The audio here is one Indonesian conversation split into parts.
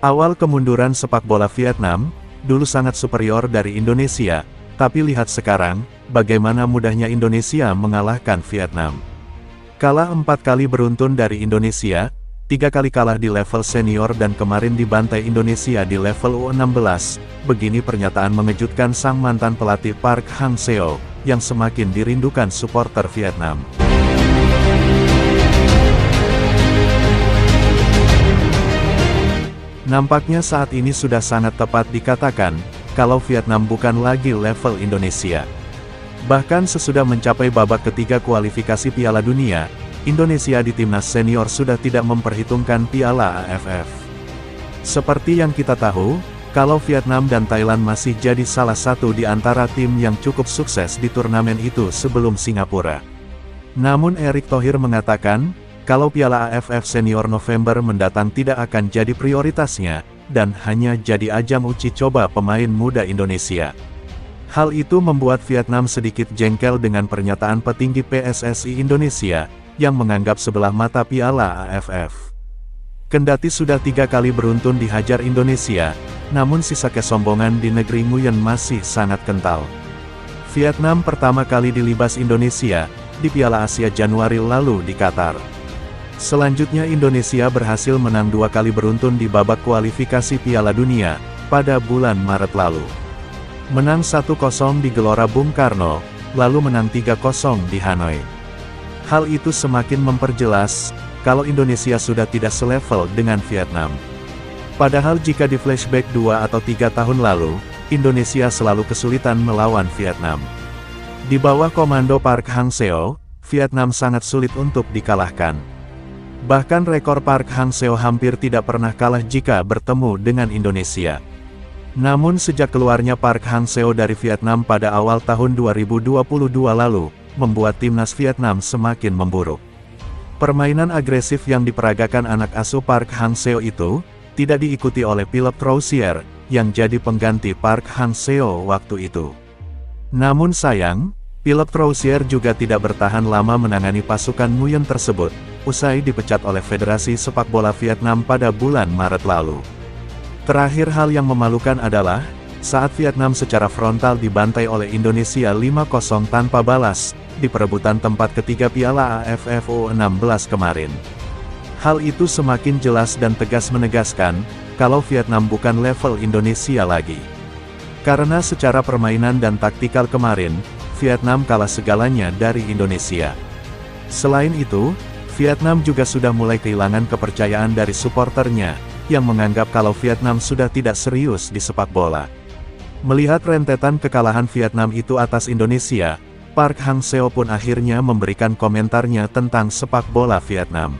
Awal kemunduran sepak bola Vietnam, dulu sangat superior dari Indonesia, tapi lihat sekarang, bagaimana mudahnya Indonesia mengalahkan Vietnam. Kalah 4 kali beruntun dari Indonesia, 3 kali kalah di level senior dan kemarin dibantai Indonesia di level U16, begini pernyataan mengejutkan sang mantan pelatih Park Hang-seo, yang semakin dirindukan supporter Vietnam. Nampaknya saat ini sudah sangat tepat dikatakan, kalau Vietnam bukan lagi level Indonesia. Bahkan sesudah mencapai babak ketiga kualifikasi Piala Dunia, Indonesia di timnas senior sudah tidak memperhitungkan Piala AFF. Seperti yang kita tahu, kalau Vietnam dan Thailand masih jadi salah satu di antara tim yang cukup sukses di turnamen itu sebelum Singapura. Namun Erick Thohir mengatakan, kalau Piala AFF Senior November mendatang tidak akan jadi prioritasnya, dan hanya jadi ajang uji coba pemain muda Indonesia. Hal itu membuat Vietnam sedikit jengkel dengan pernyataan petinggi PSSI Indonesia, yang menganggap sebelah mata Piala AFF. Kendati sudah 3 kali beruntun dihajar Indonesia, namun sisa kesombongan di negeri Nguyen masih sangat kental. Vietnam pertama kali dilibas Indonesia, di Piala Asia Januari lalu di Qatar. Selanjutnya Indonesia berhasil menang 2 kali beruntun di babak kualifikasi Piala Dunia, pada bulan Maret lalu. Menang 1-0 di Gelora Bung Karno, lalu menang 3-0 di Hanoi. Hal itu semakin memperjelas, kalau Indonesia sudah tidak selevel dengan Vietnam. Padahal jika di flashback 2 atau 3 tahun lalu, Indonesia selalu kesulitan melawan Vietnam. Di bawah komando Park Hang-seo, Vietnam sangat sulit untuk dikalahkan. Bahkan rekor Park Hang-seo hampir tidak pernah kalah jika bertemu dengan Indonesia. Namun sejak keluarnya Park Hang-seo dari Vietnam pada awal tahun 2022 lalu, membuat timnas Vietnam semakin memburuk. Permainan agresif yang diperagakan anak asuh Park Hang-seo itu, tidak diikuti oleh Philippe Troussier, yang jadi pengganti Park Hang-seo waktu itu. Namun sayang, Philippe Troussier juga tidak bertahan lama menangani pasukan Nguyen tersebut, usai dipecat oleh Federasi Sepak Bola Vietnam pada bulan Maret lalu. Terakhir hal yang memalukan adalah, saat Vietnam secara frontal dibantai oleh Indonesia 5-0 tanpa balas, di perebutan tempat ketiga Piala AFF U16 kemarin. Hal itu semakin jelas dan tegas menegaskan, kalau Vietnam bukan level Indonesia lagi. Karena secara permainan dan taktikal kemarin, Vietnam kalah segalanya dari Indonesia. Selain itu, Vietnam juga sudah mulai kehilangan kepercayaan dari suporternya, yang menganggap kalau Vietnam sudah tidak serius di sepak bola. Melihat rentetan kekalahan Vietnam itu atas Indonesia, Park Hang-seo pun akhirnya memberikan komentarnya tentang sepak bola Vietnam.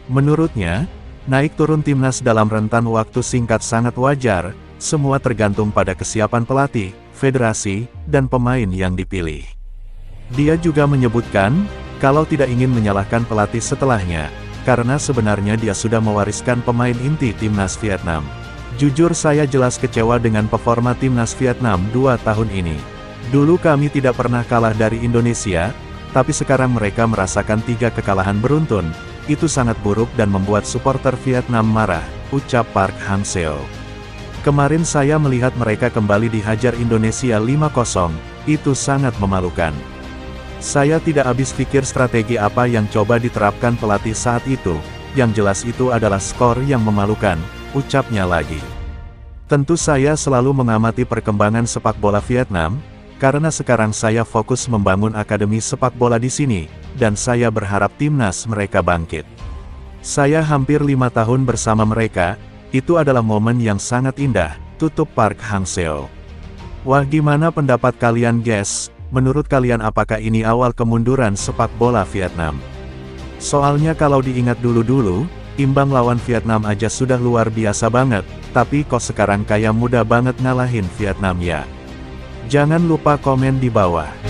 Menurutnya, naik turun timnas dalam rentan waktu singkat sangat wajar, semua tergantung pada kesiapan pelatih, federasi, dan pemain yang dipilih. Dia juga menyebutkan, kalau tidak ingin menyalahkan pelatih setelahnya, karena sebenarnya dia sudah mewariskan pemain inti timnas Vietnam. Jujur saya jelas kecewa dengan performa timnas Vietnam 2 tahun ini. Dulu kami tidak pernah kalah dari Indonesia, tapi sekarang mereka merasakan 3 kekalahan beruntun, itu sangat buruk dan membuat supporter Vietnam marah, ucap Park Hang-seo. Kemarin saya melihat mereka kembali dihajar Indonesia 5-0, itu sangat memalukan. Saya tidak habis pikir strategi apa yang coba diterapkan pelatih saat itu, yang jelas itu adalah skor yang memalukan, ucapnya lagi. Tentu saya selalu mengamati perkembangan sepak bola Vietnam, karena sekarang saya fokus membangun akademi sepak bola di sini, dan saya berharap timnas mereka bangkit. Saya hampir 5 tahun bersama mereka, itu adalah momen yang sangat indah, tutup Park Hang-seo. Wah, gimana pendapat kalian guys? Menurut kalian apakah ini awal kemunduran sepak bola Vietnam? Soalnya kalau diingat dulu-dulu, imbang lawan Vietnam aja sudah luar biasa banget, tapi kok sekarang kayak mudah banget ngalahin Vietnam ya? Jangan lupa komen di bawah.